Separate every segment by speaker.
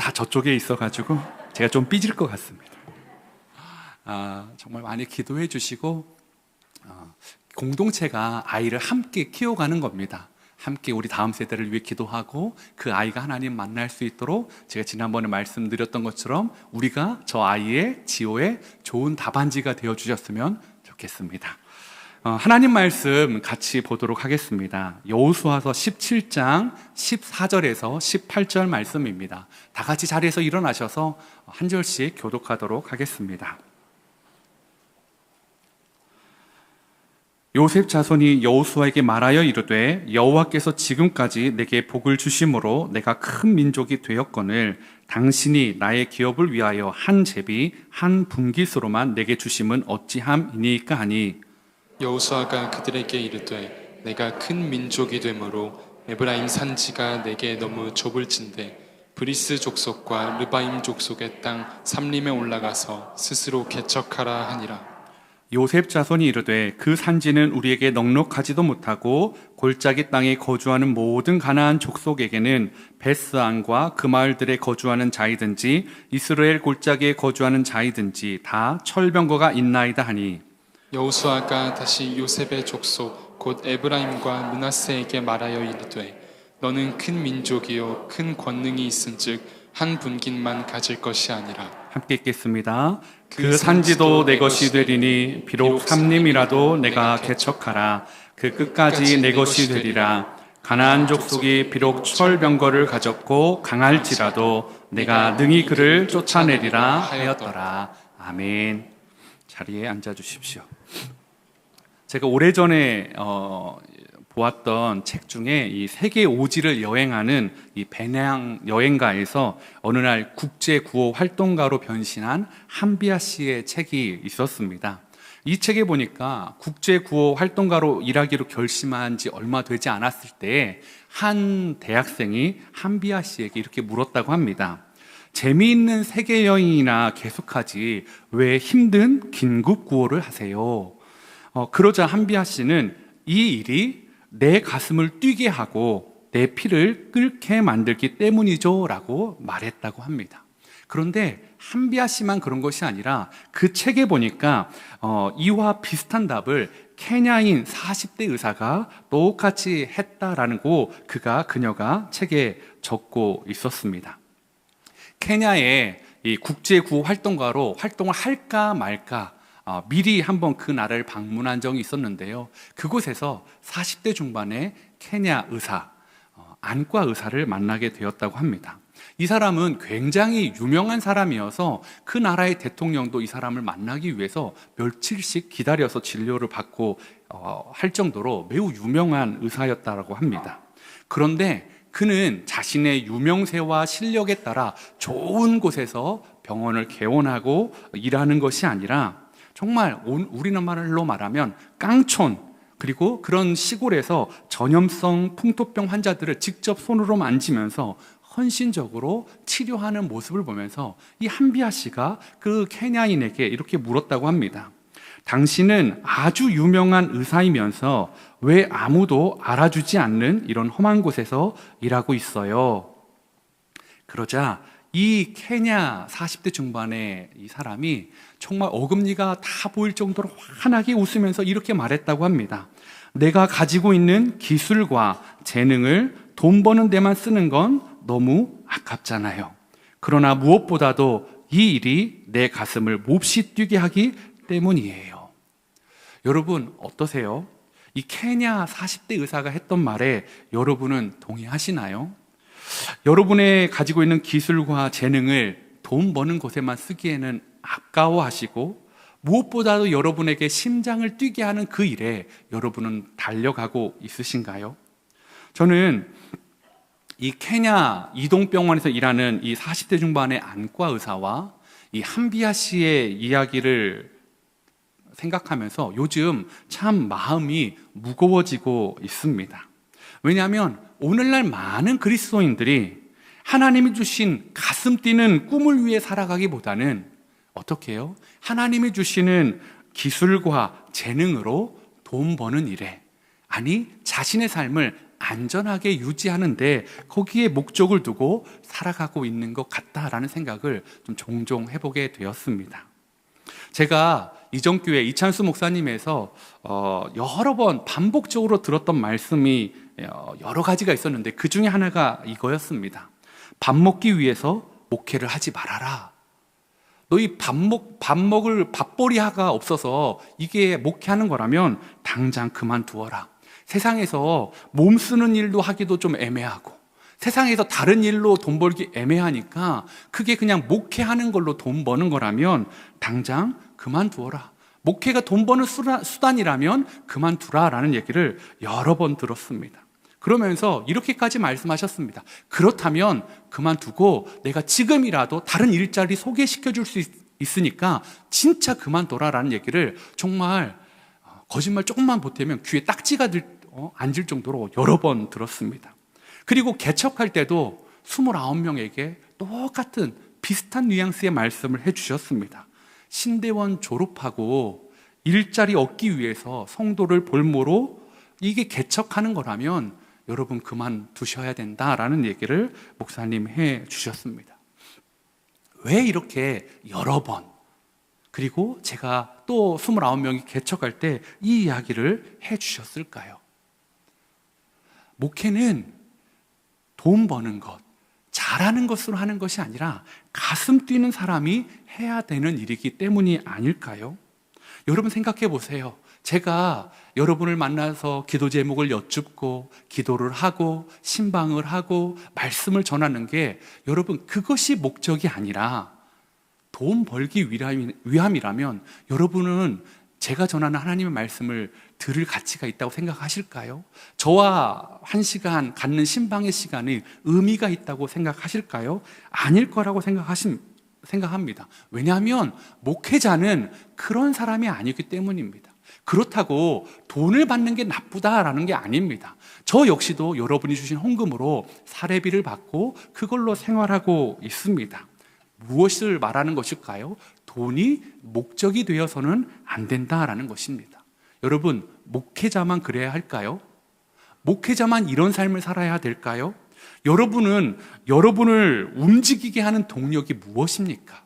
Speaker 1: 다 저쪽에 있어가지고 제가 좀 삐질 것 같습니다. 정말 많이 기도해 주시고 공동체가 아이를 함께 키워가는 겁니다. 함께 우리 다음 세대를 위해 기도하고 그 아이가 하나님 만날 수 있도록 제가 지난번에 말씀드렸던 것처럼 우리가 저 아이의 지호의 좋은 답안지가 되어주셨으면 좋겠습니다. 하나님 말씀 같이 보도록 하겠습니다. 여호수아서 17장 14절에서 18절 말씀입니다. 다 같이 자리에서 일어나셔서 한 절씩 교독하도록 하겠습니다. 요셉 자손이 여호수아에게 말하여 이르되 여호와께서 지금까지 내게 복을 주심으로 내가 큰 민족이 되었거늘 당신이 나의 기업을 위하여 한 제비 한 분깃으로만 내게 주심은 어찌함이니까 하니
Speaker 2: 여호수아가 그들에게 이르되 내가 큰 민족이 되므로 에브라임 산지가 내게 너무 좁을진대 브리스 족속과 르바임 족속의 땅 삼림에 올라가서 스스로 개척하라 하니라.
Speaker 1: 요셉 자손이 이르되 그 산지는 우리에게 넉넉하지도 못하고 골짜기 땅에 거주하는 모든 가나안 족속에게는 베스안과 그 마을들에 거주하는 자이든지 이스라엘 골짜기에 거주하는 자이든지 다 철병거가 있나이다 하니
Speaker 2: 여호수아가 다시 요셉의 족속 곧 에브라임과 므낫세에게 말하여 이르되 너는 큰 민족이요 큰 권능이 있은즉 한 분깃만 가질 것이 아니라
Speaker 1: 함께 읽겠습니다. 그 산지도 내 것이 되리니 비록 삼림이라도 내가 개척하라. 그 끝까지 내 것이 되리라. 가나안 족속이 비록 철병거를 가졌고 강할지라도 내가 능히 그를 쫓아내리라 하였더라. 아멘. 자리에 앉아 주십시오. 제가 오래전에 보았던 책 중에 이 세계 오지를 여행하는 이 배낭 여행가에서 어느 날 국제 구호 활동가로 변신한 한비아 씨의 책이 있었습니다. 이 책에 보니까 국제 구호 활동가로 일하기로 결심한 지 얼마 되지 않았을 때 한 대학생이 한비아 씨에게 이렇게 물었다고 합니다. 재미있는 세계 여행이나 계속하지 왜 힘든 긴급 구호를 하세요? 그러자 한비아 씨는 이 일이 내 가슴을 뛰게 하고 내 피를 끓게 만들기 때문이죠 라고 말했다고 합니다. 그런데 한비아 씨만 그런 것이 아니라 그 책에 보니까 이와 비슷한 답을 케냐인 40대 의사가 똑같이 했다라는 거 그녀가 책에 적고 있었습니다. 케냐의 이 국제 구호 활동가로 활동을 할까 말까 미리 한번 그 나라를 방문한 적이 있었는데요. 그곳에서 40대 중반의 케냐 의사, 안과 의사를 만나게 되었다고 합니다. 이 사람은 굉장히 유명한 사람이어서 그 나라의 대통령도 이 사람을 만나기 위해서 며칠씩 기다려서 진료를 받고 할 정도로 매우 유명한 의사였다고 합니다. 그런데 그는 자신의 유명세와 실력에 따라 좋은 곳에서 병원을 개원하고 일하는 것이 아니라 정말 우리나라로 말하면 깡촌 그리고 그런 시골에서 전염성 풍토병 환자들을 직접 손으로 만지면서 헌신적으로 치료하는 모습을 보면서 이 한비아 씨가 그 케냐인에게 이렇게 물었다고 합니다. 당신은 아주 유명한 의사이면서 왜 아무도 알아주지 않는 이런 험한 곳에서 일하고 있어요? 그러자 이 케냐 40대 중반의 이 사람이 정말 어금니가 다 보일 정도로 환하게 웃으면서 이렇게 말했다고 합니다. 내가 가지고 있는 기술과 재능을 돈 버는 데만 쓰는 건 너무 아깝잖아요. 그러나 무엇보다도 이 일이 내 가슴을 몹시 뛰게 하기 때문이에요. 여러분 어떠세요? 이 케냐 40대 의사가 했던 말에 여러분은 동의하시나요? 여러분의 가지고 있는 기술과 재능을 돈 버는 곳에만 쓰기에는 아까워하시고 무엇보다도 여러분에게 심장을 뛰게 하는 그 일에 여러분은 달려가고 있으신가요? 저는 이 케냐 이동병원에서 일하는 이 40대 중반의 안과 의사와 이 한비아 씨의 이야기를 생각하면서 요즘 참 마음이 무거워지고 있습니다. 왜냐하면 오늘날 많은 그리스도인들이 하나님이 주신 가슴 뛰는 꿈을 위해 살아가기보다는 어떻게 해요? 하나님이 주시는 기술과 재능으로 돈 버는 일에, 아니 자신의 삶을 안전하게 유지하는데 거기에 목적을 두고 살아가고 있는 것 같다라는 생각을 좀 종종 해보게 되었습니다. 제가 이정교회 이찬수 목사님에서 여러 번 반복적으로 들었던 말씀이 여러 가지가 있었는데 그 중에 하나가 이거였습니다. 밥 먹기 위해서 목회를 하지 말아라. 너희 밥먹을 밥벌이가 없어서 이게 목회하는 거라면 당장 그만두어라. 세상에서 몸 쓰는 일도 하기도 좀 애매하고 세상에서 다른 일로 돈 벌기 애매하니까 그게 그냥 목회하는 걸로 돈 버는 거라면 당장 그만두어라. 목회가 돈 버는 수단이라면 그만두라라는 얘기를 여러 번 들었습니다. 그러면서 이렇게까지 말씀하셨습니다. 그렇다면 그만두고 내가 지금이라도 다른 일자리 소개시켜 줄 수 있으니까 진짜 그만둬라라는 얘기를 정말 거짓말 조금만 보태면 귀에 딱지가 앉을 정도로 여러 번 들었습니다. 그리고 개척할 때도 29명에게 똑같은 비슷한 뉘앙스의 말씀을 해주셨습니다. 신대원 졸업하고 일자리 얻기 위해서 성도를 볼모로 이게 개척하는 거라면 여러분 그만두셔야 된다라는 얘기를 목사님 해 주셨습니다. 왜 이렇게 여러 번 그리고 제가 또 29명이 개척할 때 이 이야기를 해 주셨을까요? 목회는 돈 버는 것, 잘하는 것으로 하는 것이 아니라 가슴 뛰는 사람이 해야 되는 일이기 때문이 아닐까요? 여러분 생각해 보세요. 제가 여러분을 만나서 기도 제목을 여쭙고 기도를 하고 신방을 하고 말씀을 전하는 게 여러분 그것이 목적이 아니라 돈 벌기 위함이라면 여러분은 제가 전하는 하나님의 말씀을 들을 가치가 있다고 생각하실까요? 저와 1시간 갖는 신방의 시간이 의미가 있다고 생각하실까요? 아닐 거라고 생각합니다. 왜냐하면 목회자는 그런 사람이 아니기 때문입니다. 그렇다고 돈을 받는 게 나쁘다라는 게 아닙니다. 저 역시도 여러분이 주신 헌금으로 사례비를 받고 그걸로 생활하고 있습니다. 무엇을 말하는 것일까요? 돈이 목적이 되어서는 안 된다라는 것입니다. 여러분, 목회자만 그래야 할까요? 목회자만 이런 삶을 살아야 될까요? 여러분은 여러분을 움직이게 하는 동력이 무엇입니까?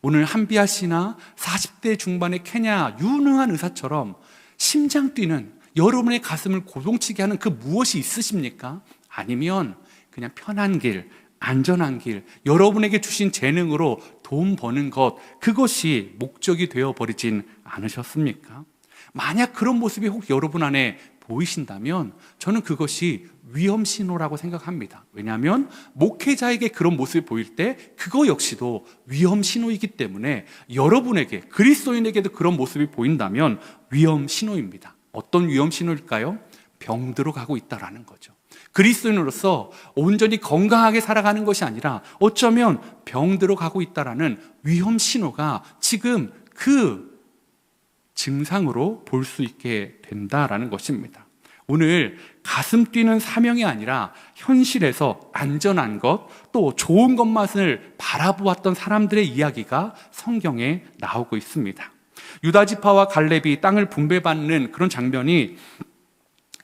Speaker 1: 오늘 한비아 씨나 40대 중반의 케냐 유능한 의사처럼 심장 뛰는 여러분의 가슴을 고동치게 하는 그 무엇이 있으십니까? 아니면 그냥 편한 길, 안전한 길, 여러분에게 주신 재능으로 돈 버는 것, 그것이 목적이 되어버리진 않으셨습니까? 만약 그런 모습이 혹 여러분 안에 보이신다면 저는 그것이 위험 신호라고 생각합니다. 왜냐하면 목회자에게 그런 모습이 보일 때 그거 역시도 위험 신호이기 때문에 여러분에게, 그리스도인에게도 그런 모습이 보인다면 위험 신호입니다. 어떤 위험 신호일까요? 병들어 가고 있다라는 거죠. 그리스도인으로서 온전히 건강하게 살아가는 것이 아니라 어쩌면 병들어 가고 있다라는 위험 신호가 지금 그 증상으로 볼 수 있게 된다라는 것입니다. 오늘 가슴 뛰는 사명이 아니라 현실에서 안전한 것, 또 좋은 것만을 바라보았던 사람들의 이야기가 성경에 나오고 있습니다. 유다 지파와 갈렙이 땅을 분배받는 그런 장면이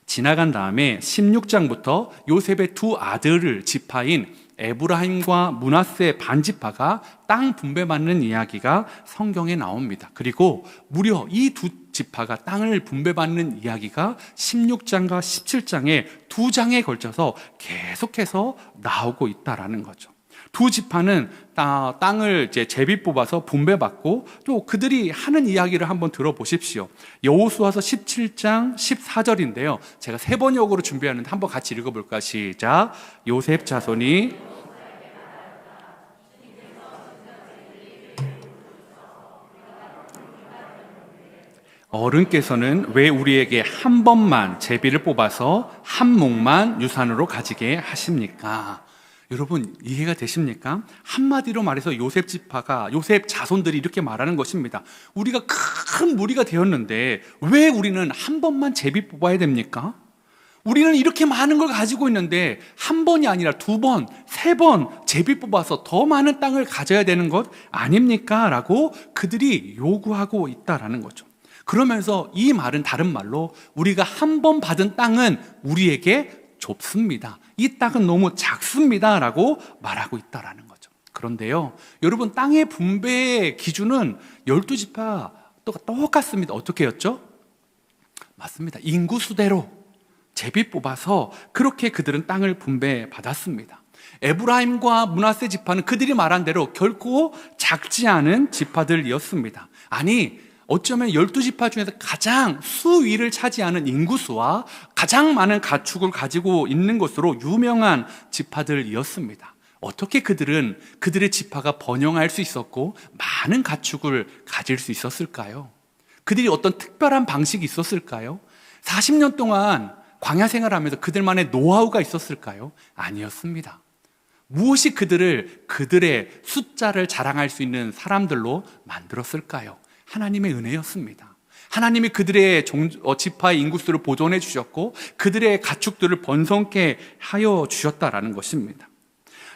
Speaker 1: 지나간 다음에 16장부터 요셉의 두 아들을 지파인 에브라임과 므낫세 반지파가 땅 분배받는 이야기가 성경에 나옵니다. 그리고 무려 이 두 지파가 땅을 분배받는 이야기가 16장과 17장에 두 장에 걸쳐서 계속해서 나오고 있다라는 거죠. 두 지파는 땅을 이제 제비 뽑아서 분배받고 또 그들이 하는 이야기를 한번 들어보십시오. 여호수아서 17장 14절인데요. 제가 세 번역으로 준비하는데 한번 같이 읽어볼까요? 시작. 요셉 자손이 어른께서는 왜 우리에게 한 번만 제비를 뽑아서 한 몫만 유산으로 가지게 하십니까? 여러분 이해가 되십니까? 한마디로 말해서 요셉 지파가, 요셉 자손들이 이렇게 말하는 것입니다. 우리가 큰 무리가 되었는데 왜 우리는 한 번만 제비 뽑아야 됩니까? 우리는 이렇게 많은 걸 가지고 있는데 한 번이 아니라 두 번, 세 번 제비 뽑아서 더 많은 땅을 가져야 되는 것 아닙니까? 라고 그들이 요구하고 있다라는 거죠. 그러면서 이 말은 다른 말로 우리가 한 번 받은 땅은 우리에게 좁습니다. 이 땅은 너무 작습니다 라고 말하고 있다라는 거죠. 그런데요, 여러분, 땅의 분배의 기준은 12지파 똑같습니다. 어떻게 였죠? 맞습니다. 인구수대로 제비 뽑아서 그렇게 그들은 땅을 분배받았습니다. 에브라임과 므낫세 지파는 그들이 말한 대로 결코 작지 않은 지파들이었습니다. 아니, 어쩌면 12지파 중에서 가장 수위를 차지하는 인구수와 가장 많은 가축을 가지고 있는 것으로 유명한 지파들이었습니다. 어떻게 그들은 그들의 지파가 번영할 수 있었고 많은 가축을 가질 수 있었을까요? 그들이 어떤 특별한 방식이 있었을까요? 40년 동안 광야 생활하면서 그들만의 노하우가 있었을까요? 아니었습니다. 무엇이 그들의 숫자를 자랑할 수 있는 사람들로 만들었을까요? 하나님의 은혜였습니다. 하나님이 그들의 지파의 인구수를 보존해 주셨고 그들의 가축들을 번성케 하여 주셨다라는 것입니다.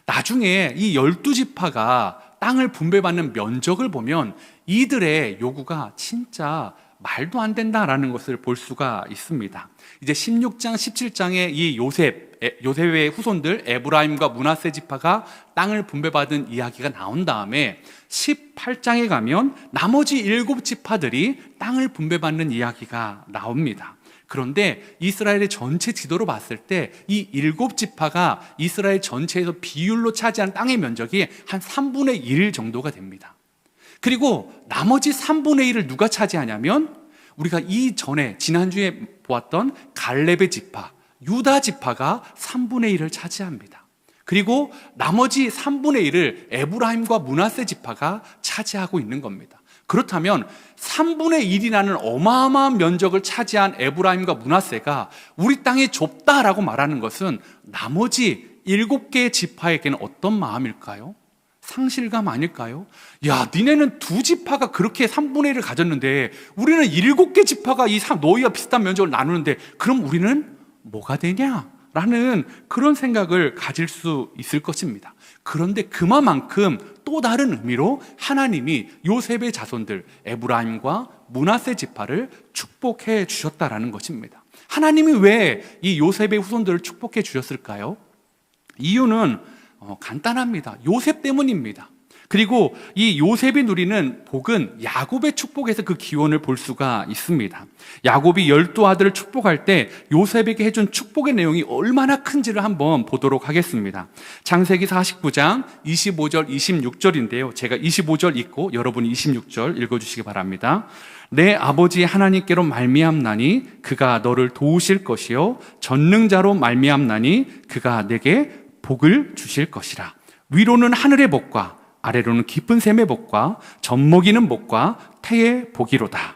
Speaker 1: 나중에 이 12지파가 땅을 분배받는 면적을 보면 이들의 요구가 진짜 말도 안 된다라는 것을 볼 수가 있습니다. 이제 16장, 17장에 이 요셉의 후손들 에브라임과 므낫세 지파가 땅을 분배받은 이야기가 나온 다음에 18장에 가면 나머지 7지파들이 땅을 분배받는 이야기가 나옵니다. 그런데 이스라엘의 전체 지도로 봤을 때 이 7지파가 이스라엘 전체에서 비율로 차지한 땅의 면적이 한 3분의 1 정도가 됩니다. 그리고 나머지 3분의 1을 누가 차지하냐면 우리가 이전에 지난주에 보았던 갈렙의 지파, 유다 지파가 3분의 1을 차지합니다. 그리고 나머지 3분의 1을 에브라임과 므낫세 지파가 차지하고 있는 겁니다. 그렇다면 3분의 1이라는 어마어마한 면적을 차지한 에브라임과 므낫세가 우리 땅이 좁다라고 말하는 것은 나머지 7개의 지파에게는 어떤 마음일까요? 상실감 아닐까요? 야, 니네는 2지파가 그렇게 3분의 1을 가졌는데 우리는 7개 지파가 너희와 비슷한 면적을 나누는데 그럼 우리는 뭐가 되냐? 라는 그런 생각을 가질 수 있을 것입니다. 그런데 그만큼 또 다른 의미로 하나님이 요셉의 자손들 에브라임과 므낫세 지파를 축복해 주셨다라는 것입니다. 하나님이 왜 이 요셉의 후손들을 축복해 주셨을까요? 이유는 간단합니다. 요셉 때문입니다. 그리고 이 요셉이 누리는 복은 야곱의 축복에서 그 기원을 볼 수가 있습니다. 야곱이 12아들을 축복할 때 요셉에게 해준 축복의 내용이 얼마나 큰지를 한번 보도록 하겠습니다. 창세기 49장 25절 26절인데요. 제가 25절 읽고 여러분이 26절 읽어주시기 바랍니다. 내 아버지 하나님께로 말미암나니 그가 너를 도우실 것이요 전능자로 말미암나니 그가 내게 복을 주실 것이라. 위로는 하늘의 복과 아래로는 깊은 샘의 복과 젖먹이는 복과 태의 복이로다.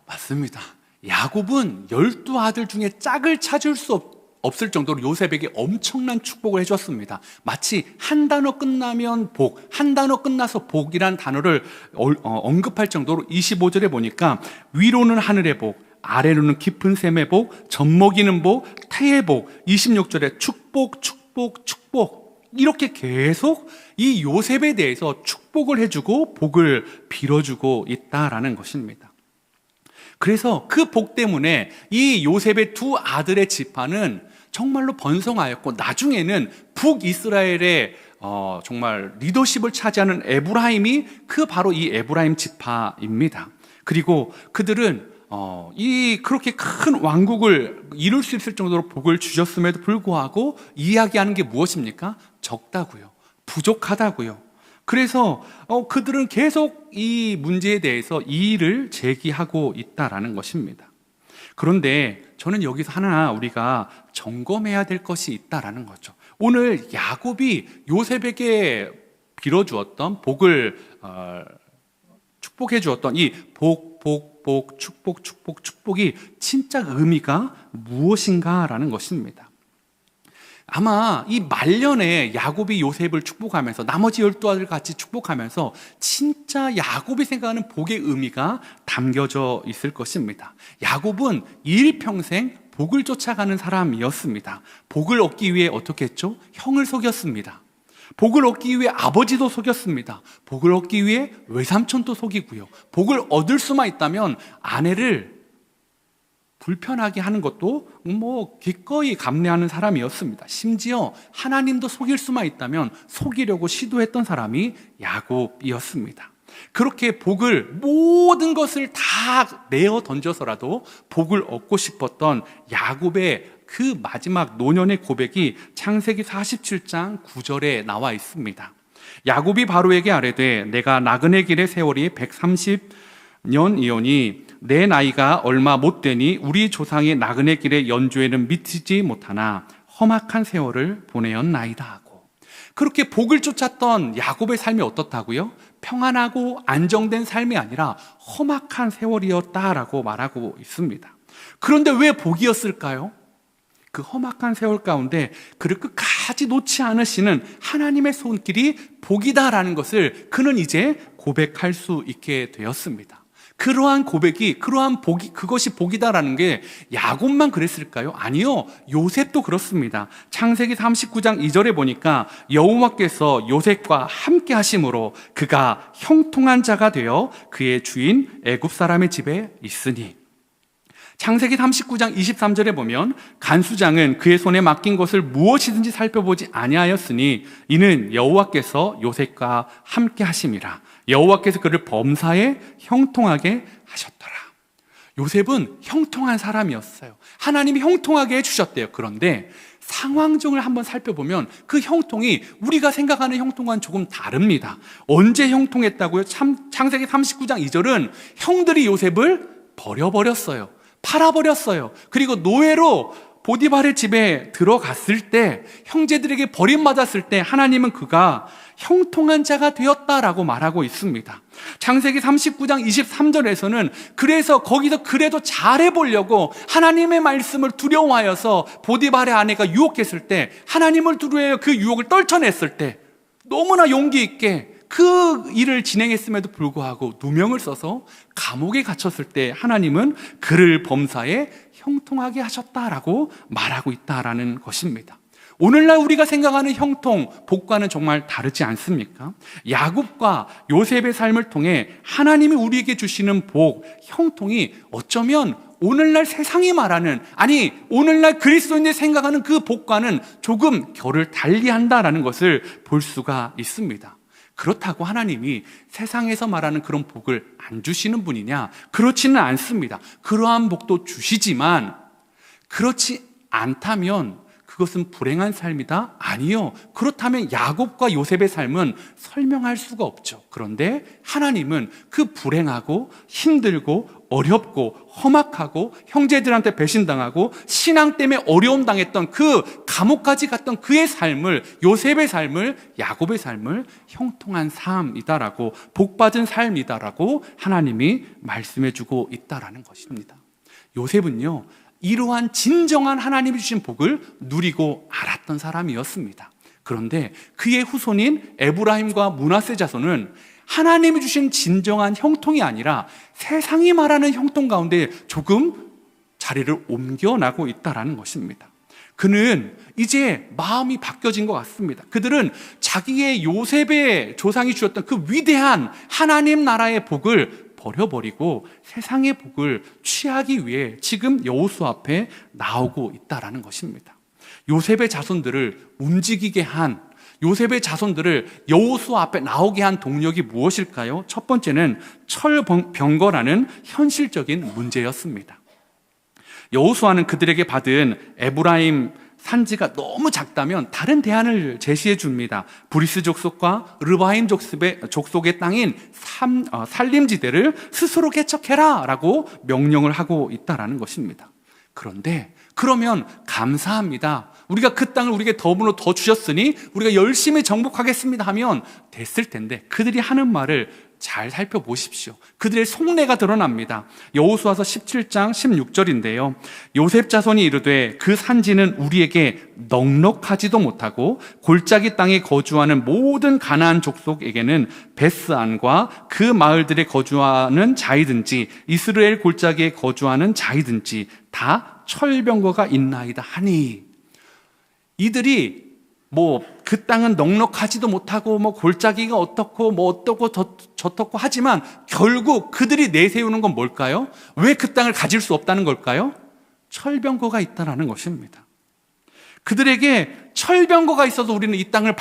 Speaker 1: 맞습니다. 야곱은 12아들 중에 짝을 찾을 수 없을 정도로 요셉에게 엄청난 축복을 해줬습니다. 마치 한 단어 끝나면 복, 한 단어 끝나서 복이란 단어를 언급할 정도로 25절에 보니까 위로는 하늘의 복, 아래로는 깊은 샘의 복, 젖먹이는 복, 태의 복, 26절에 축복, 축복, 축복 이렇게 계속 이 요셉에 대해서 축복을 해주고 복을 빌어주고 있다라는 것입니다. 그래서 그 복 때문에 이 요셉의 2아들의 지파는 정말로 번성하였고 나중에는 북이스라엘의 정말 리더십을 차지하는 에브라임이 바로 이 에브라임 지파입니다. 그리고 그들은 그렇게 큰 왕국을 이룰 수 있을 정도로 복을 주셨음에도 불구하고 이야기하는 게 무엇입니까? 적다고요. 부족하다고요. 그래서 그들은 계속 이 문제에 대해서 이의를 제기하고 있다라는 것입니다. 그런데 저는 여기서 하나 우리가 점검해야 될 것이 있다라는 거죠. 오늘 야곱이 요셉에게 빌어주었던 복을 축복해 주었던 이 복, 축복, 축복이 진짜 의미가 무엇인가라는 것입니다. 아마 이 말년에 야곱이 요셉을 축복하면서 나머지 12아들 같이 축복하면서 진짜 야곱이 생각하는 복의 의미가 담겨져 있을 것입니다. 야곱은 일평생 복을 쫓아가는 사람이었습니다. 복을 얻기 위해 어떻게 했죠? 형을 속였습니다. 복을 얻기 위해 아버지도 속였습니다. 복을 얻기 위해 외삼촌도 속이고요. 복을 얻을 수만 있다면 아내를 불편하게 하는 것도 기꺼이 감내하는 사람이었습니다. 심지어 하나님도 속일 수만 있다면 속이려고 시도했던 사람이 야곱이었습니다. 그렇게 모든 것을 다 내어 던져서라도 복을 얻고 싶었던 야곱의 그 마지막 노년의 고백이 창세기 47장 9절에 나와 있습니다. 야곱이 바로에게 아뢰되 내가 나그네 길의 세월이 130년이오니 내 나이가 얼마 못 되니 우리 조상의 나그네 길의 연주에는 미치지 못하나 험악한 세월을 보내었나이다 하고, 그렇게 복을 쫓았던 야곱의 삶이 어떻다고요? 평안하고 안정된 삶이 아니라 험악한 세월이었다라고 말하고 있습니다. 그런데 왜 복이었을까요? 그 험악한 세월 가운데 그를 끝까지 놓지 않으시는 하나님의 손길이 복이다라는 것을 그는 이제 고백할 수 있게 되었습니다. 그러한 고백이, 그러한 복이, 그것이 복이다라는 게 야곱만 그랬을까요? 아니요, 요셉도 그렇습니다. 창세기 39장 2절에 보니까 여호와께서 요셉과 함께 하심으로 그가 형통한 자가 되어 그의 주인 애굽 사람의 집에 있으니, 창세기 39장 23절에 보면 간수장은 그의 손에 맡긴 것을 무엇이든지 살펴보지 아니하였으니 이는 여호와께서 요셉과 함께 하심이라. 여호와께서 그를 범사에 형통하게 하셨더라. 요셉은 형통한 사람이었어요. 하나님이 형통하게 해주셨대요. 그런데 상황중을 한번 살펴보면 그 형통이 우리가 생각하는 형통과는 조금 다릅니다. 언제 형통했다고요? 창세기 39장 2절은 형들이 요셉을 버려버렸어요. 팔아버렸어요. 그리고 노예로 보디발의 집에 들어갔을 때, 형제들에게 버림받았을 때 하나님은 그가 형통한 자가 되었다라고 말하고 있습니다. 창세기 39장 23절에서는 그래서 거기서 그래도 잘해보려고 하나님의 말씀을 두려워하여서 보디발의 아내가 유혹했을 때, 하나님을 두려워해 그 유혹을 떨쳐냈을 때 너무나 용기 있게 그 일을 진행했음에도 불구하고 누명을 써서 감옥에 갇혔을 때 하나님은 그를 범사에 형통하게 하셨다라고 말하고 있다라는 것입니다. 오늘날 우리가 생각하는 형통, 복과는 정말 다르지 않습니까? 야곱과 요셉의 삶을 통해 하나님이 우리에게 주시는 복, 형통이 어쩌면 오늘날 세상이 말하는, 아니 오늘날 그리스도인들이 생각하는 그 복과는 조금 결을 달리한다라는 것을 볼 수가 있습니다. 그렇다고 하나님이 세상에서 말하는 그런 복을 안 주시는 분이냐? 그렇지는 않습니다. 그러한 복도 주시지만 그렇지 않다면 그것은 불행한 삶이다? 아니요. 그렇다면 야곱과 요셉의 삶은 설명할 수가 없죠. 그런데 하나님은 그 불행하고 힘들고 어렵고 험악하고 형제들한테 배신당하고 신앙 때문에 어려움 당했던 그 감옥까지 갔던 그의 삶을, 요셉의 삶을, 야곱의 삶을 형통한 삶이다라고, 복받은 삶이다라고 하나님이 말씀해주고 있다라는 것입니다. 요셉은요, 이러한 진정한 하나님이 주신 복을 누리고 알았던 사람이었습니다. 그런데 그의 후손인 에브라임과 므낫세 자손은 하나님이 주신 진정한 형통이 아니라 세상이 말하는 형통 가운데 조금 자리를 옮겨나고 있다는 것입니다. 그는 이제 마음이 바뀌어진 것 같습니다. 그들은 자기의 요셉의 조상이 주셨던 그 위대한 하나님 나라의 복을 버려버리고 세상의 복을 취하기 위해 지금 여호수아 앞에 나오고 있다는 것입니다. 요셉의 자손들을 움직이게 한, 요셉의 자손들을 여호수아 앞에 나오게 한 동력이 무엇일까요? 첫 번째는 철병거라는 현실적인 문제였습니다. 여호수아는 그들에게 받은 에브라임 산지가 너무 작다면 다른 대안을 제시해 줍니다. 브리스 족속과 르바임 족속의 땅인 살림지대를 스스로 개척해라 라고 명령을 하고 있다는 것입니다. 그런데 그러면 감사합니다. 우리가 그 땅을 우리에게 더불어 더 주셨으니 우리가 열심히 정복하겠습니다 하면 됐을 텐데, 그들이 하는 말을 잘 살펴보십시오. 그들의 속내가 드러납니다. 여호수아서 17장 16절인데요. 요셉 자손이 이르되 그 산지는 우리에게 넉넉하지도 못하고 골짜기 땅에 거주하는 모든 가나안 족속에게는 베스안과 그 마을들에 거주하는 자이든지 이스라엘 골짜기에 거주하는 자이든지 다 철병거가 있나이다 하니, 이들이 그 땅은 넉넉하지도 못하고 골짜기가 어떻고 어떻고 저떻고 하지만 결국 그들이 내세우는 건 뭘까요? 왜 그 땅을 가질 수 없다는 걸까요? 철병거가 있다라는 것입니다. 그들에게 철병거가 있어도 우리는 이 땅을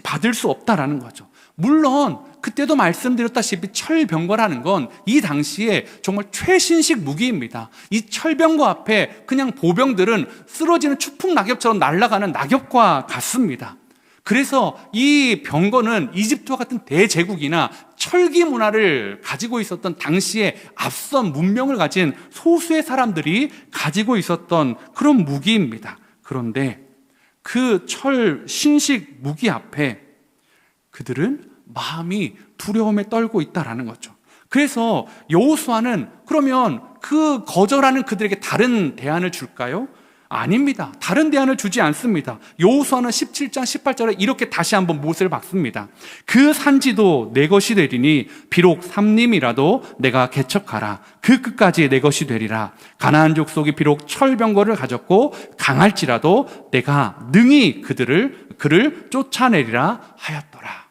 Speaker 1: 받을 수 없다라는 거죠. 물론 그때도 말씀드렸다시피 철병거라는 건 이 당시에 정말 최신식 무기입니다. 이 철병거 앞에 그냥 보병들은 쓰러지는 추풍 낙엽처럼 날아가는 낙엽과 같습니다. 그래서 이 병거는 이집트와 같은 대제국이나 철기 문화를 가지고 있었던 당시에 앞선 문명을 가진 소수의 사람들이 가지고 있었던 그런 무기입니다. 그런데 그 철 신식 무기 앞에 그들은 마음이 두려움에 떨고 있다라는 거죠. 그래서 여호수아는 그러면 그 거절하는 그들에게 다른 대안을 줄까요? 아닙니다. 다른 대안을 주지 않습니다. 여호수아는 17장 18절에 이렇게 다시 한번 못을 박습니다. 그 산지도 내 것이 되리니 비록 삼림이라도 내가 개척하라. 그 끝까지 내 것이 되리라. 가나안 족속이 비록 철병거를 가졌고 강할지라도 내가 능히 그를 쫓아내리라 하였더라.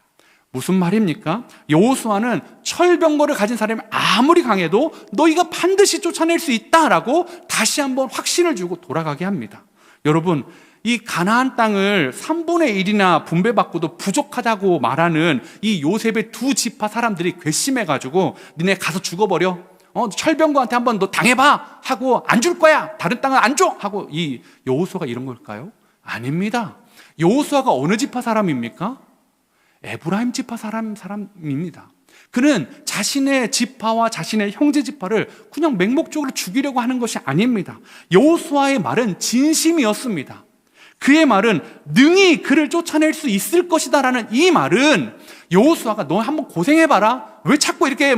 Speaker 1: 무슨 말입니까? 여호수아는 철병거를 가진 사람이 아무리 강해도 너희가 반드시 쫓아낼 수 있다라고 다시 한번 확신을 주고 돌아가게 합니다. 여러분, 이 가나안 땅을 3분의 1이나 분배받고도 부족하다고 말하는 이 요셉의 두 지파 사람들이 괘씸해가지고 니네 가서 죽어버려, 철병거한테 한번 너 당해봐 하고 안 줄 거야, 다른 땅은 안 줘 하고 이 여호수아가 이런 걸까요? 아닙니다. 여호수아가 어느 지파 사람입니까? 에브라임 지파 사람입니다. 그는 자신의 지파와 자신의 형제 지파를 그냥 맹목적으로 죽이려고 하는 것이 아닙니다. 여호수아의 말은 진심이었습니다. 그의 말은 능히 그를 쫓아낼 수 있을 것이다라는 이 말은 여호수아가 너 한번 고생해봐라, 왜 자꾸 이렇게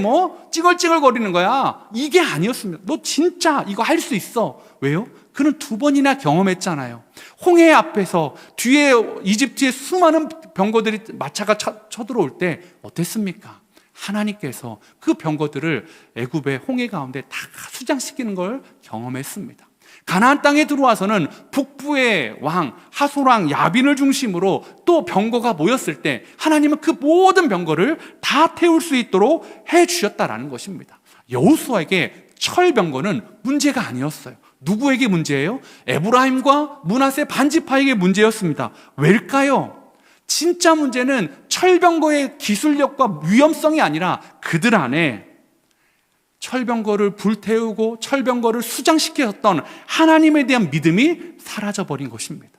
Speaker 1: 찌글찌글거리는 거야, 이게 아니었습니다. 너 진짜 이거 할 수 있어. 왜요? 그는 2번이나 경험했잖아요. 홍해 앞에서 뒤에 이집트의 수많은 병거들이 마차가 쳐들어올 때 어땠습니까? 하나님께서 그 병거들을 애굽의 홍해 가운데 다 수장시키는 걸 경험했습니다. 가나안 땅에 들어와서는 북부의 왕 하솔왕 야빈을 중심으로 또 병거가 모였을 때 하나님은 그 모든 병거를 다 태울 수 있도록 해주셨다라는 것입니다. 여호수아에게 철병거는 문제가 아니었어요. 누구에게 문제예요? 에브라임과 므낫세 반지파에게 문제였습니다. 왜일까요? 진짜 문제는 철병거의 기술력과 위험성이 아니라 그들 안에 철병거를 불태우고 철병거를 수장시켰던 하나님에 대한 믿음이 사라져버린 것입니다.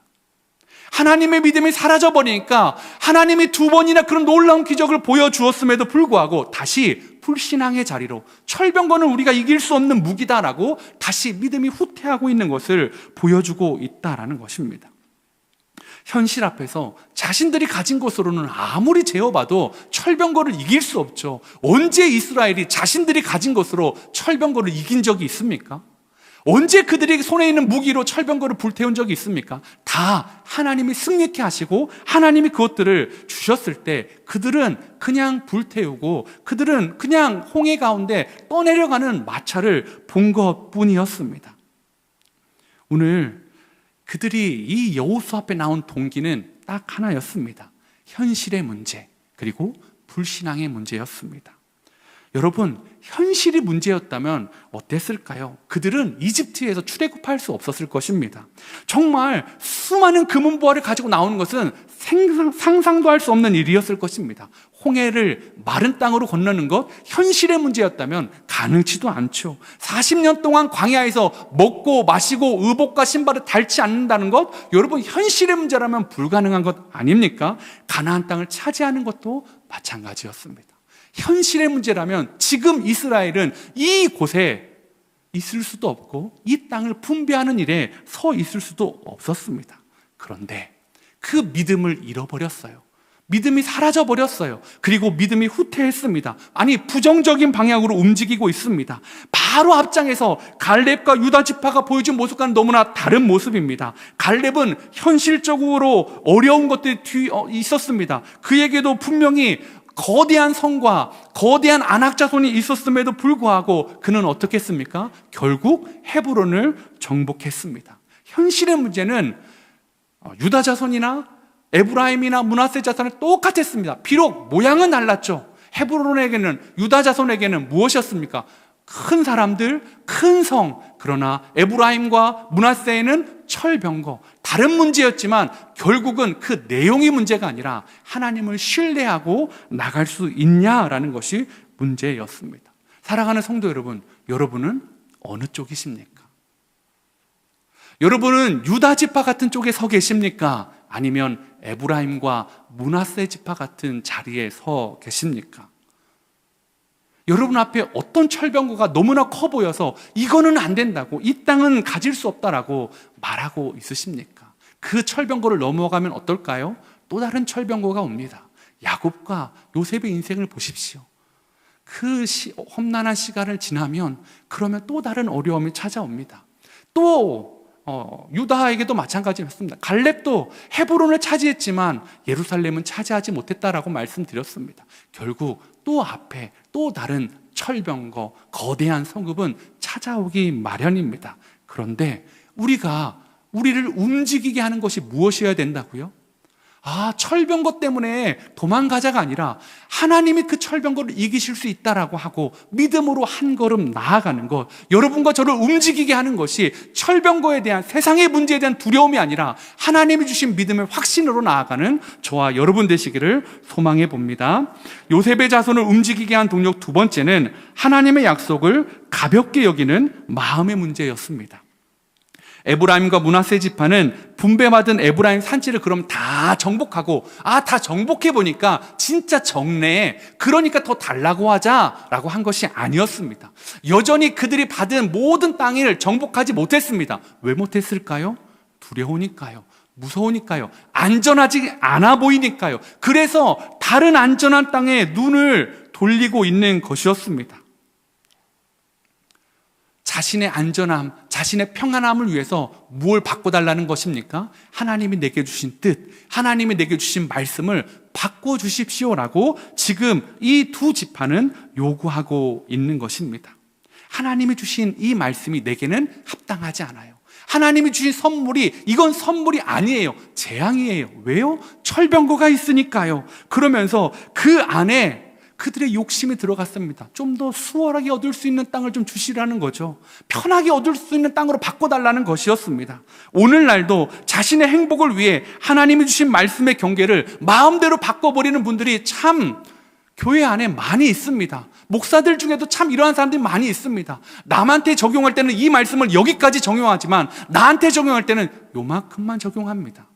Speaker 1: 하나님의 믿음이 사라져버리니까 하나님이 2번이나 그런 놀라운 기적을 보여주었음에도 불구하고 다시 불신앙의 자리로 철병거는 우리가 이길 수 없는 무기다라고 다시 믿음이 후퇴하고 있는 것을 보여주고 있다라는 것입니다. 현실 앞에서 자신들이 가진 것으로는 아무리 재어봐도 철병거를 이길 수 없죠. 언제 이스라엘이 자신들이 가진 것으로 철병거를 이긴 적이 있습니까? 언제 그들이 손에 있는 무기로 철병거를 불태운 적이 있습니까? 다 하나님이 승리케 하시고 하나님이 그것들을 주셨을 때 그들은 그냥 불태우고 그들은 그냥 홍해 가운데 떠내려가는 마차를 본 것뿐이었습니다. 오늘 그들이 이 여호수아 앞에 나온 동기는 딱 하나였습니다. 현실의 문제, 그리고 불신앙의 문제였습니다. 여러분, 현실이 문제였다면 어땠을까요? 그들은 이집트에서 출애굽할 수 없었을 것입니다. 정말 수많은 금은보화를 가지고 나오는 것은 상상도 할 수 없는 일이었을 것입니다. 홍해를 마른 땅으로 건너는 것, 현실의 문제였다면 가능치도 않죠. 40년 동안 광야에서 먹고 마시고 의복과 신발을 닳지 않는다는 것, 여러분 현실의 문제라면 불가능한 것 아닙니까? 가나안 땅을 차지하는 것도 마찬가지였습니다. 현실의 문제라면 지금 이스라엘은 이곳에 있을 수도 없고 이 땅을 분배하는 일에 서 있을 수도 없었습니다. 그런데 그 믿음을 잃어버렸어요. 믿음이 사라져버렸어요. 그리고 믿음이 후퇴했습니다. 아니, 부정적인 방향으로 움직이고 있습니다. 바로 앞장에서 갈렙과 유다 지파가 보여준 모습과는 너무나 다른 모습입니다. 갈렙은 현실적으로 어려운 것들이 있었습니다. 그에게도 분명히 거대한 성과 거대한 안악자손이 있었음에도 불구하고 그는 어떻게 했습니까? 결국 헤브론을 정복했습니다. 현실의 문제는 유다 자손이나 에브라임이나 므낫세 자손은 똑같았습니다. 비록 모양은 달랐죠. 헤브론에게는, 유다 자손에게는 무엇이었습니까? 큰 사람들, 큰 성. 그러나 에브라임과 므낫세에는 철병거. 다른 문제였지만 결국은 그 내용이 문제가 아니라 하나님을 신뢰하고 나갈 수 있냐라는 것이 문제였습니다. 사랑하는 성도 여러분, 여러분은 어느 쪽이십니까? 여러분은 유다 지파 같은 쪽에 서 계십니까? 아니면 에브라임과 므낫세 지파 같은 자리에 서 계십니까? 여러분 앞에 어떤 철병거가 너무나 커 보여서 이거는 안 된다고, 이 땅은 가질 수 없다라고 말하고 있으십니까? 그 철병거를 넘어가면 어떨까요? 또 다른 철병거가 옵니다. 야곱과 요셉의 인생을 보십시오. 그 험난한 시간을 지나면 그러면 또 다른 어려움이 찾아옵니다. 또 유다에게도 마찬가지였습니다. 갈렙도 헤브론을 차지했지만 예루살렘은 차지하지 못했다라고 말씀드렸습니다. 결국 또 앞에 또 다른 철병거, 거대한 성읍은 찾아오기 마련입니다. 그런데 우리를 움직이게 하는 것이 무엇이어야 된다고요? 철병거 때문에 도망가자가 아니라 하나님이 그 철병거를 이기실 수 있다라고 하고 믿음으로 한 걸음 나아가는 것, 여러분과 저를 움직이게 하는 것이 철병거에 대한, 세상의 문제에 대한 두려움이 아니라 하나님이 주신 믿음의 확신으로 나아가는 저와 여러분 되시기를 소망해 봅니다. 요셉의 자손을 움직이게 한 동력 두 번째는 하나님의 약속을 가볍게 여기는 마음의 문제였습니다. 에브라임과 므낫세 지파는 분배받은 에브라임 산지를 그럼 다 정복하고, 다 정복해보니까 진짜 적네, 그러니까 더 달라고 하자라고 한 것이 아니었습니다. 여전히 그들이 받은 모든 땅을 정복하지 못했습니다. 왜 못했을까요? 두려우니까요. 무서우니까요. 안전하지 않아 보이니까요. 그래서 다른 안전한 땅에 눈을 돌리고 있는 것이었습니다. 자신의 안전함, 자신의 평안함을 위해서 무엇을 바꿔달라는 것입니까? 하나님이 내게 주신 뜻, 하나님이 내게 주신 말씀을 바꿔주십시오라고 지금 이 두 지파는 요구하고 있는 것입니다. 하나님이 주신 이 말씀이 내게는 합당하지 않아요. 하나님이 주신 선물이, 이건 선물이 아니에요. 재앙이에요. 왜요? 철병거가 있으니까요. 그러면서 그 안에 그들의 욕심이 들어갔습니다. 좀 더 수월하게 얻을 수 있는 땅을 좀 주시라는 거죠. 편하게 얻을 수 있는 땅으로 바꿔달라는 것이었습니다. 오늘날도 자신의 행복을 위해 하나님이 주신 말씀의 경계를 마음대로 바꿔버리는 분들이 참 교회 안에 많이 있습니다. 목사들 중에도 참 이러한 사람들이 많이 있습니다. 남한테 적용할 때는 이 말씀을 여기까지 적용하지만 나한테 적용할 때는 요만큼만 적용합니다.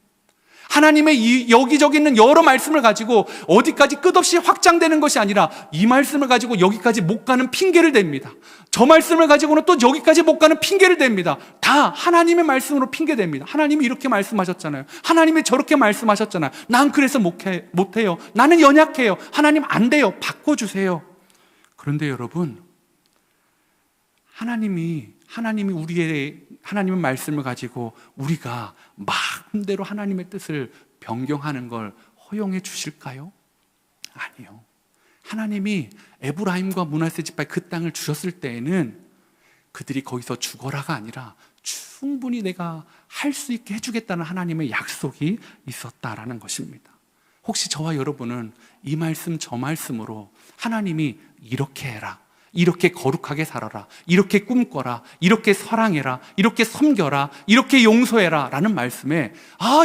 Speaker 1: 하나님의 이 여기저기 있는 여러 말씀을 가지고 어디까지 끝없이 확장되는 것이 아니라 이 말씀을 가지고 여기까지 못 가는 핑계를 댑니다. 저 말씀을 가지고는 또 여기까지 못 가는 핑계를 댑니다. 다 하나님의 말씀으로 핑계댑니다. 하나님이 이렇게 말씀하셨잖아요. 하나님이 저렇게 말씀하셨잖아요. 난 그래서 못해요. 나는 연약해요. 하나님 안 돼요. 바꿔주세요. 그런데 여러분, 하나님의 하나님의 말씀을 가지고 우리가 마음대로 하나님의 뜻을 변경하는 걸 허용해 주실까요? 아니요. 하나님이 에브라임과 므낫세 지파에 그 땅을 주셨을 때에는 그들이 거기서 죽어라가 아니라 충분히 내가 할 수 있게 해주겠다는 하나님의 약속이 있었다라는 것입니다. 혹시 저와 여러분은 이 말씀 저 말씀으로 하나님이 이렇게 해라, 이렇게 거룩하게 살아라, 이렇게 꿈꿔라, 이렇게 사랑해라, 이렇게 섬겨라, 이렇게 용서해라 라는 말씀에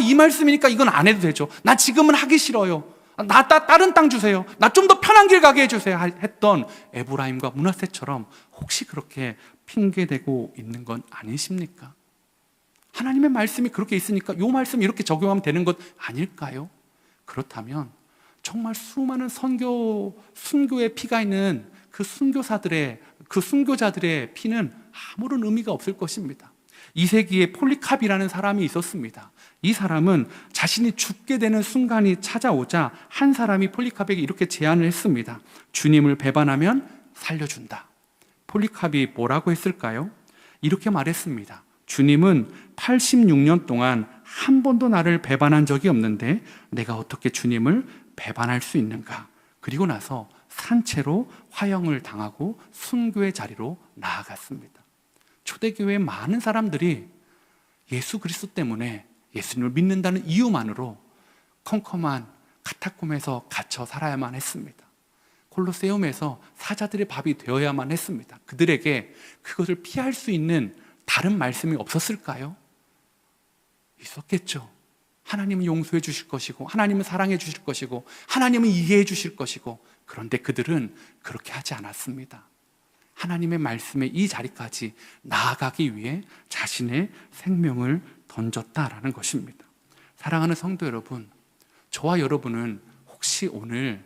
Speaker 1: 이 말씀이니까 이건 안 해도 되죠. 나 지금은 하기 싫어요. 나 다른 땅 주세요. 나 좀 더 편한 길 가게 해주세요 했던 에브라임과 므낫세처럼 혹시 그렇게 핑계대고 있는 건 아니십니까? 하나님의 말씀이 그렇게 있으니까 이 말씀 이렇게 적용하면 되는 것 아닐까요? 그렇다면 정말 수많은 순교의 피가 있는 그 순교자들의 피는 아무런 의미가 없을 것입니다. 2세기에 폴리캅이라는 사람이 있었습니다. 이 사람은 자신이 죽게 되는 순간이 찾아오자 한 사람이 폴리캅에게 이렇게 제안을 했습니다. 주님을 배반하면 살려준다. 폴리캅이 뭐라고 했을까요? 이렇게 말했습니다. 주님은 86년 동안 한 번도 나를 배반한 적이 없는데 내가 어떻게 주님을 배반할 수 있는가? 그리고 나서 산채로 화형을 당하고 순교의 자리로 나아갔습니다. 초대교회의 많은 사람들이 예수 그리스도 때문에 예수님을 믿는다는 이유만으로 컴컴한 카타콤에서 갇혀 살아야만 했습니다. 콜로세움에서 사자들의 밥이 되어야만 했습니다. 그들에게 그것을 피할 수 있는 다른 말씀이 없었을까요? 있었겠죠. 하나님은 용서해 주실 것이고 하나님은 사랑해 주실 것이고 하나님은 이해해 주실 것이고, 그런데 그들은 그렇게 하지 않았습니다. 하나님의 말씀의 이 자리까지 나아가기 위해 자신의 생명을 던졌다라는 것입니다. 사랑하는 성도 여러분, 저와 여러분은 혹시 오늘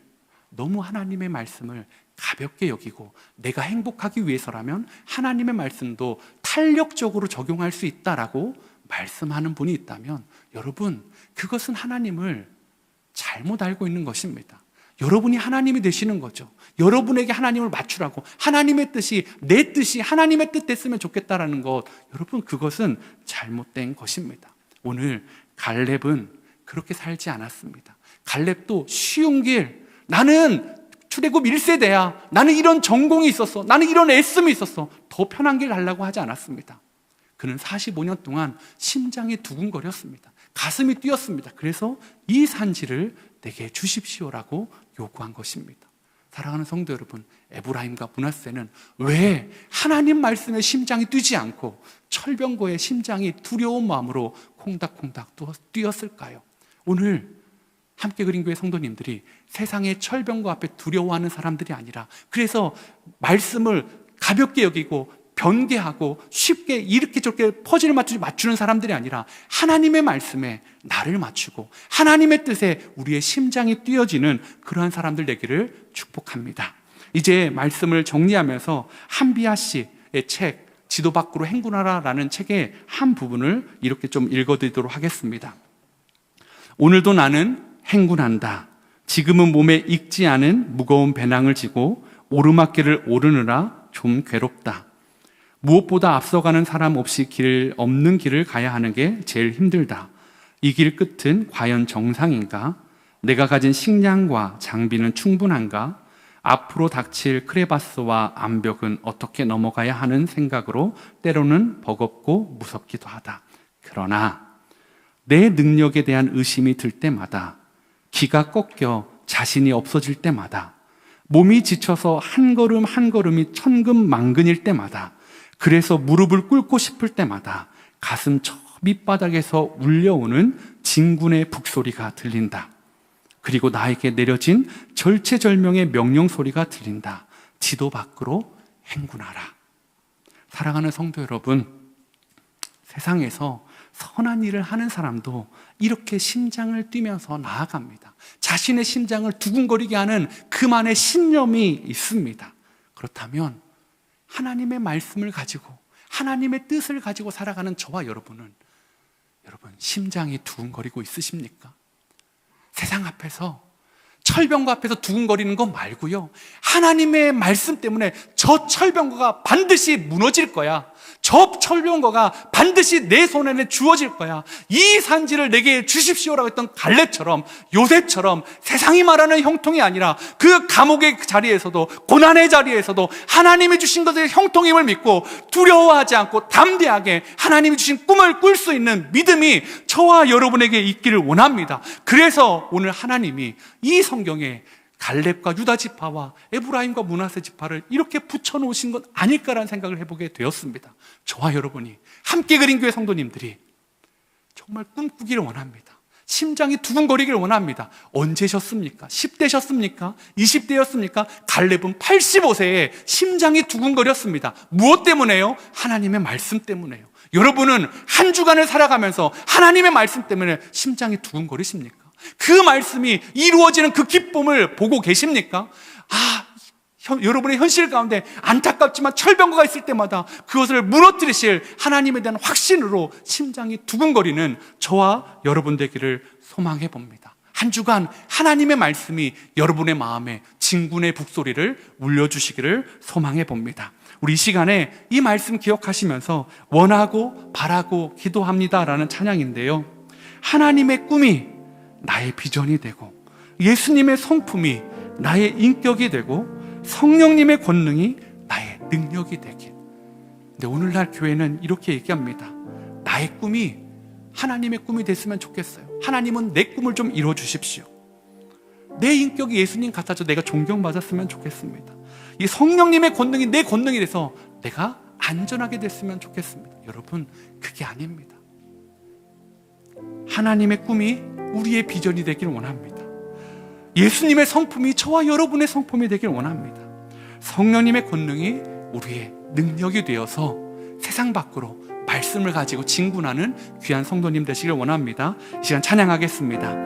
Speaker 1: 너무 하나님의 말씀을 가볍게 여기고 내가 행복하기 위해서라면 하나님의 말씀도 탄력적으로 적용할 수 있다라고 말씀하는 분이 있다면, 여러분, 그것은 하나님을 잘못 알고 있는 것입니다. 여러분이 하나님이 되시는 거죠. 여러분에게 하나님을 맞추라고, 하나님의 뜻이 내 뜻이 하나님의 뜻 됐으면 좋겠다라는 것, 여러분, 그것은 잘못된 것입니다. 오늘 갈렙은 그렇게 살지 않았습니다. 갈렙도 쉬운 길, 나는 출애굽 1세대야, 나는 이런 전공이 있었어, 나는 이런 애씀이 있었어, 더 편한 길 가려고 하지 않았습니다. 그는 45년 동안 심장이 두근거렸습니다. 가슴이 뛰었습니다. 그래서 이 산지를 내게 주십시오라고 요구한 것입니다. 사랑하는 성도 여러분, 에브라임과 므낫세는 왜 하나님 말씀에 심장이 뛰지 않고 철병거의 심장이 두려운 마음으로 콩닥콩닥 뛰었을까요? 오늘 함께 그린 교회 성도님들이 세상의 철병거 앞에 두려워하는 사람들이 아니라, 그래서 말씀을 가볍게 여기고 변개하고 쉽게 이렇게 저렇게 퍼즐을 맞추는 사람들이 아니라 하나님의 말씀에 나를 맞추고 하나님의 뜻에 우리의 심장이 뛰어지는 그러한 사람들 되기를 축복합니다. 이제 말씀을 정리하면서 한비아 씨의 책 지도 밖으로 행군하라라는 책의 한 부분을 이렇게 좀 읽어드리도록 하겠습니다. 오늘도 나는 행군한다. 지금은 몸에 익지 않은 무거운 배낭을 지고 오르막길을 오르느라 좀 괴롭다. 무엇보다 앞서가는 사람 없이 길 없는 길을 가야 하는 게 제일 힘들다. 이 길 끝은 과연 정상인가? 내가 가진 식량과 장비는 충분한가? 앞으로 닥칠 크레바스와 암벽은 어떻게 넘어가야 하는 생각으로 때로는 버겁고 무섭기도 하다. 그러나 내 능력에 대한 의심이 들 때마다, 기가 꺾여 자신이 없어질 때마다, 몸이 지쳐서 한 걸음 한 걸음이 천근만근일 때마다, 그래서 무릎을 꿇고 싶을 때마다 가슴 저 밑바닥에서 울려오는 진군의 북소리가 들린다. 그리고 나에게 내려진 절체절명의 명령 소리가 들린다. 지도 밖으로 행군하라. 사랑하는 성도 여러분, 세상에서 선한 일을 하는 사람도 이렇게 심장을 뛰면서 나아갑니다. 자신의 심장을 두근거리게 하는 그만의 신념이 있습니다. 그렇다면 하나님의 말씀을 가지고 하나님의 뜻을 가지고 살아가는 저와 여러분은, 여러분, 심장이 두근거리고 있으십니까? 세상 앞에서, 철병거 앞에서 두근거리는 거 말고요, 하나님의 말씀 때문에 저 철병거가 반드시 무너질 거야, 저 철병거가 반드시 내 손에 주어질 거야, 이 산지를 내게 주십시오라고 했던 갈렙처럼, 요셉처럼 세상이 말하는 형통이 아니라 그 감옥의 자리에서도, 고난의 자리에서도 하나님이 주신 것의 형통임을 믿고 두려워하지 않고 담대하게 하나님이 주신 꿈을 꿀 수 있는 믿음이 저와 여러분에게 있기를 원합니다. 그래서 오늘 하나님이 이 성경에 갈렙과 유다 지파와 에브라임과 므낫세 지파를 이렇게 붙여놓으신 것 아닐까라는 생각을 해보게 되었습니다. 저와 여러분이, 함께 그린 교회 성도님들이 정말 꿈꾸기를 원합니다. 심장이 두근거리기를 원합니다. 언제셨습니까? 10대셨습니까? 20대였습니까? 갈렙은 85세에 심장이 두근거렸습니다. 무엇 때문에요? 하나님의 말씀 때문에요. 여러분은 한 주간을 살아가면서 하나님의 말씀 때문에 심장이 두근거리십니까? 그 말씀이 이루어지는 그 기쁨을 보고 계십니까? 여러분의 현실 가운데 안타깝지만 철병거가 있을 때마다 그것을 무너뜨리실 하나님에 대한 확신으로 심장이 두근거리는 저와 여러분 되기를 소망해 봅니다. 한 주간 하나님의 말씀이 여러분의 마음에 진군의 북소리를 울려주시기를 소망해 봅니다. 우리 이 시간에 이 말씀 기억하시면서 원하고 바라고 기도합니다라는 찬양인데요, 하나님의 꿈이 나의 비전이 되고 예수님의 성품이 나의 인격이 되고 성령님의 권능이 나의 능력이 되길. 근데 오늘날 교회는 이렇게 얘기합니다. 나의 꿈이 하나님의 꿈이 됐으면 좋겠어요. 하나님은 내 꿈을 좀 이루어 주십시오. 내 인격이 예수님 같아서 내가 존경받았으면 좋겠습니다. 이 성령님의 권능이 내 권능이 돼서 내가 안전하게 됐으면 좋겠습니다. 여러분, 그게 아닙니다. 하나님의 꿈이 우리의 비전이 되길 원합니다. 예수님의 성품이 저와 여러분의 성품이 되길 원합니다. 성령님의 권능이 우리의 능력이 되어서 세상 밖으로 말씀을 가지고 진군하는 귀한 성도님 되시길 원합니다. 이 시간 찬양하겠습니다.